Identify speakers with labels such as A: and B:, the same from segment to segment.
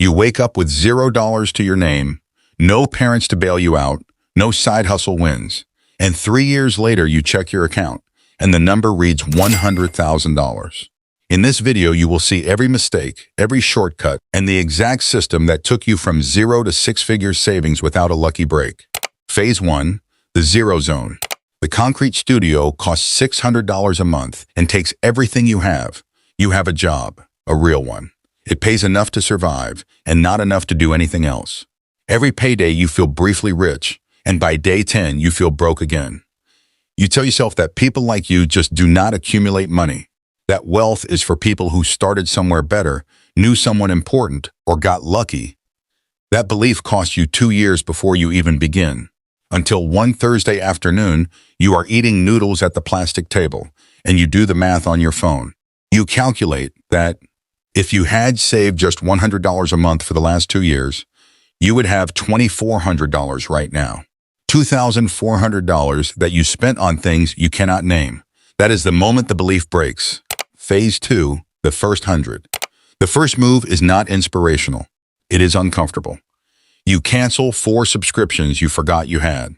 A: You wake up with $0 to your name, no parents to bail you out, no side hustle wins. And 3 years later, you check your account, and the number reads $100,000. In this video, you will see every mistake, every shortcut, and the exact system that took you from 0 to six-figure savings without a lucky break. Phase 1, the zero zone. The concrete studio costs $600 a month and takes everything you have. You have a job, a real one. It pays enough to survive and not enough to do anything else. Every payday you feel briefly rich, and by day 10 you feel broke again. You tell yourself that people like you just do not accumulate money, that wealth is for people who started somewhere better, knew someone important, or got lucky. That belief costs you 2 years before you even begin. Until one Thursday afternoon, you are eating noodles at the plastic table, and you do the math on your phone. You calculate that if you had saved just $100 a month for the last 2 years, you would have $2,400 right now. $2,400 that you spent on things you cannot name. That is the moment the belief breaks. Phase 2, the first 100. The first move is not inspirational. It is uncomfortable. You cancel 4 subscriptions you forgot you had.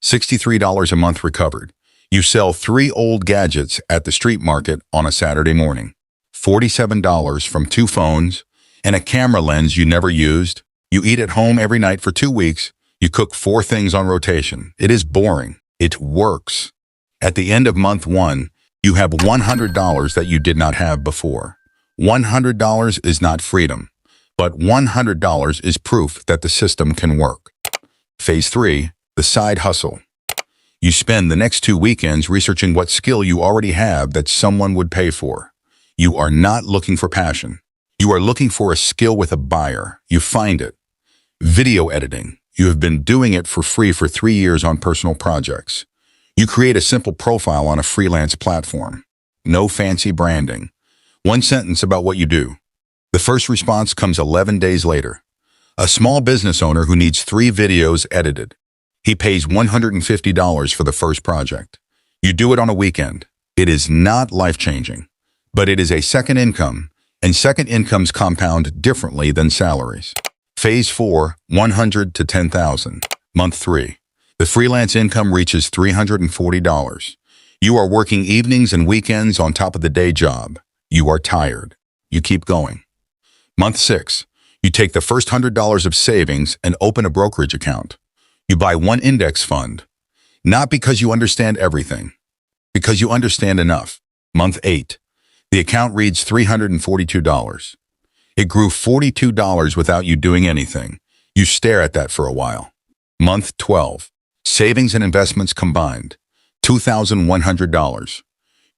A: $63 a month recovered. You sell 3 old gadgets at the street market on a Saturday morning. $47 from 2 phones and a camera lens you never used. You eat at home every night for 2 weeks. You cook 4 things on rotation. It is boring. It works. At the end of month 1, you have $100 that you did not have before. $100 is not freedom, but $100 is proof that the system can work. Phase 3, the side hustle. You spend the next 2 weekends researching what skill you already have that someone would pay for. You are not looking for passion. You are looking for a skill with a buyer. You find it. Video editing. You have been doing it for free for 3 years on personal projects. You create a simple profile on a freelance platform. No fancy branding. 1 sentence about what you do. The first response comes 11 days later. A small business owner who needs 3 videos edited. He pays $150 for the first project. You do it on a weekend. It is not life-changing, but it is a second income, and second incomes compound differently than salaries. Phase 4, 100 to 10,000. Month 3. The freelance income reaches $340. You are working evenings and weekends on top of the day job. You are tired. You keep going. Month 6. You take the first $100 of savings and open a brokerage account. You buy 1 index fund. Not because you understand everything, because you understand enough. Month 8. The account reads $342. It grew $42 without you doing anything. You stare at that for a while. Month 12. Savings and investments combined. $2,100.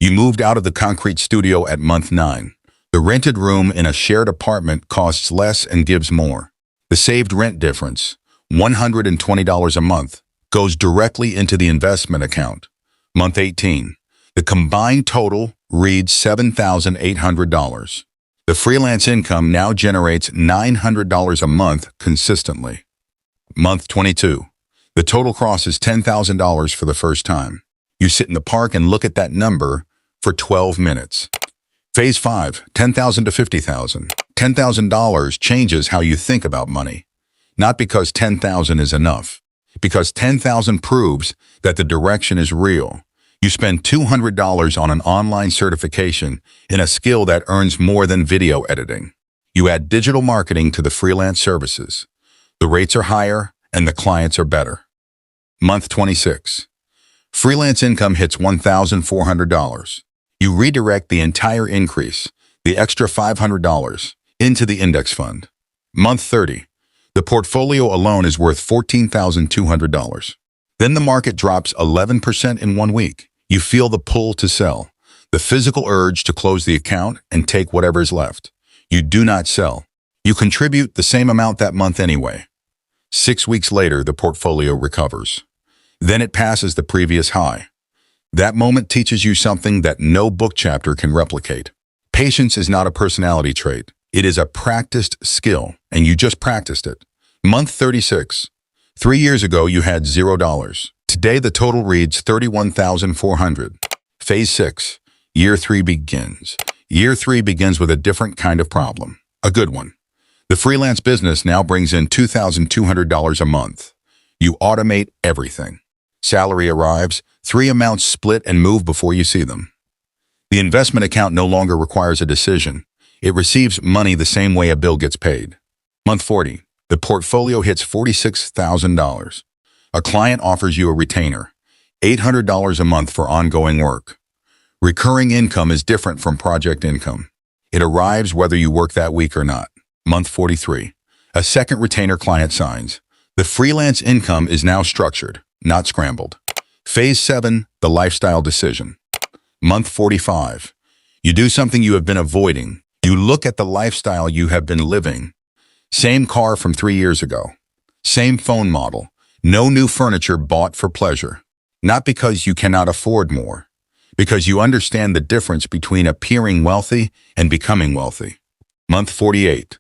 A: You moved out of the concrete studio at month 9. The rented room in a shared apartment costs less and gives more. The saved rent difference, $120 a month, goes directly into the investment account. Month 18. The combined total reads $7,800. The freelance income now generates $900 a month consistently. Month 22. The total crosses $10,000 for the first time. You sit in the park and look at that number for 12 minutes. Phase 5, $10,000 to $50,000. $10,000 changes how you think about money. Not because $10,000 is enough, because $10,000 proves that the direction is real. You spend $200 on an online certification in a skill that earns more than video editing. You add digital marketing to the freelance services. The rates are higher and the clients are better. Month 26. Freelance income hits $1,400. You redirect the entire increase, the extra $500, into the index fund. Month 30. The portfolio alone is worth $14,200. Then the market drops 11% in 1 week. You feel the pull to sell, the physical urge to close the account and take whatever is left. You do not sell. You contribute the same amount that month anyway. 6 weeks later, the portfolio recovers. Then it passes the previous high. That moment teaches you something that no book chapter can replicate. Patience is not a personality trait. It is a practiced skill, and you just practiced it. Month 36. 3 years ago, you had $0. Today, the total reads $31,400. Phase 6. Year 3 begins. Year 3 begins with a different kind of problem. A good one. The freelance business now brings in $2,200 a month. You automate everything. Salary arrives, 3 amounts split and move before you see them. The investment account no longer requires a decision. It receives money the same way a bill gets paid. Month 40. The portfolio hits $46,000. A client offers you a retainer, $800 a month for ongoing work. Recurring income is different from project income. It arrives whether you work that week or not. Month 43. A second retainer client signs. The freelance income is now structured, not scrambled. Phase 7, the lifestyle decision. Month 45. You do something you have been avoiding. You look at the lifestyle you have been living. Same car from 3 years ago. Same phone model. No new furniture bought for pleasure. Not because you cannot afford more. Because you understand the difference between appearing wealthy and becoming wealthy. Month 48.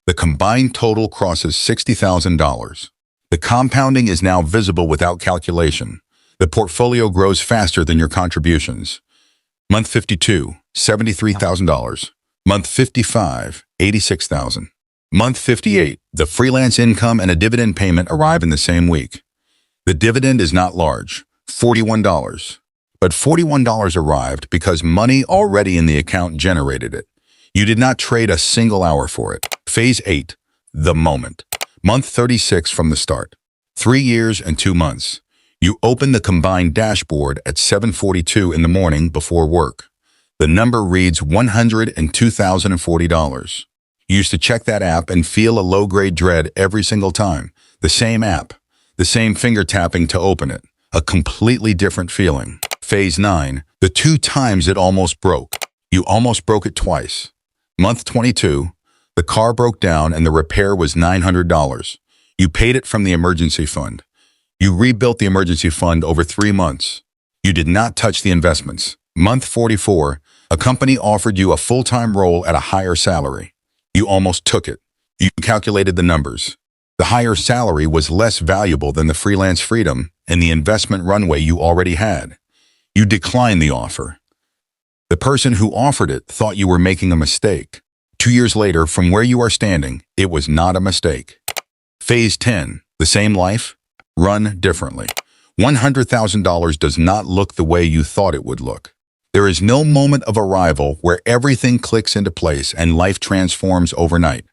A: The combined total crosses $60,000. The compounding is now visible without calculation. The portfolio grows faster than your contributions. Month 52, $73,000. Month 55, $86,000. Month 58, the freelance income and a dividend payment arrive in the same week. The dividend is not large, $41. But $41 arrived because money already in the account generated it. You did not trade a single hour for it. Phase 8, the moment. Month 36 from the start. 3 years and 2 months. You open the combined dashboard at 7:42 in the morning before work. The number reads $102,040. You used to check that app and feel a low-grade dread every single time. The same app, the same finger tapping to open it. A completely different feeling. Phase 9, the 2 times it almost broke. You almost broke it twice. Month 22, the car broke down and the repair was $900. You paid it from the emergency fund. You rebuilt the emergency fund over 3 months. You did not touch the investments. Month 44, a company offered you a full-time role at a higher salary. You almost took it. You calculated the numbers. The higher salary was less valuable than the freelance freedom and the investment runway you already had. You declined the offer. The person who offered it thought you were making a mistake. 2 years later, from where you are standing, it was not a mistake. Phase 10, the same life, run differently. $100,000 does not look the way you thought it would look. There is no moment of arrival where everything clicks into place and life transforms overnight.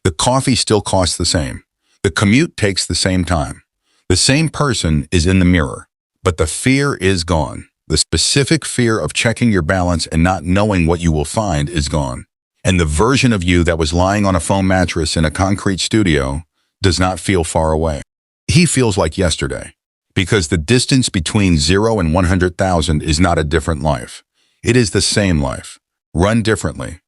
A: The coffee still costs the same. The commute takes the same time. The same person is in the mirror, but the fear is gone. The specific fear of checking your balance and not knowing what you will find is gone. And the version of you that was lying on a foam mattress in a concrete studio does not feel far away. He feels like yesterday, because the distance between 0 and 100,000 is not a different life. It is the same life. Run differently.